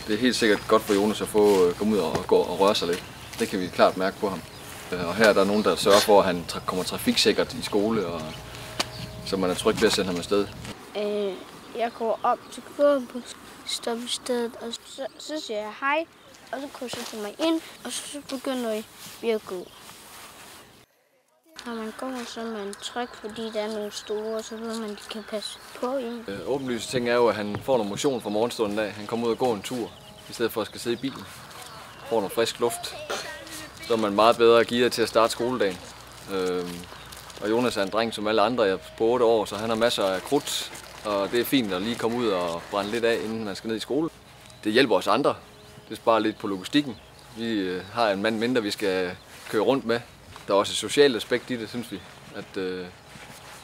Det er helt sikkert godt for Jonas at få komme ud og gå og røre sig lidt. Det kan vi klart mærke på ham. Og her er der nogen, der sørger for, at han kommer trafiksikkert i skole, og så man er tryg ved at sende ham afsted. Jeg går op til kurven på stoppestedet, og så siger jeg hej, og så krydser jeg mig ind, og så begynder vi at gå. Når man går, så er man tryg, fordi der er nogle store, så ved man, de kan passe på en. Åbenlyse ting er jo, at han får noget motion fra morgenstunden af. Han kommer ud og går en tur, i stedet for at skal sidde i bilen. Får noget frisk luft. Så er man meget bedre gearet til at starte skoledagen. Og Jonas er en dreng som alle andre på 8 år, så han har masser af krudt. Og det er fint at lige komme ud og brænde lidt af, inden man skal ned i skole. Det hjælper os andre. Det sparer lidt på logistikken. Vi har en mand mindre, vi skal køre rundt med. Der er også et socialt aspekt i det, synes vi. At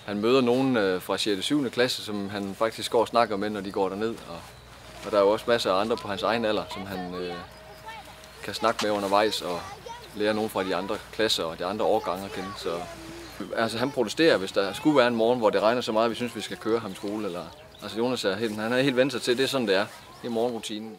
han møder nogen fra 6. og 7. klasse, som han faktisk går og snakker med, når de går derned. Og der er jo også masser af andre på hans egen alder, som han kan snakke med undervejs og lære nogen fra de andre klasser og de andre årgange at kende. Så altså, han protesterer, hvis der skulle være en morgen, hvor det regner så meget, at vi synes, vi skal køre ham i skole. Altså Jonas han er helt vendt sig til, det er sådan, det er. Det er morgenrutinen.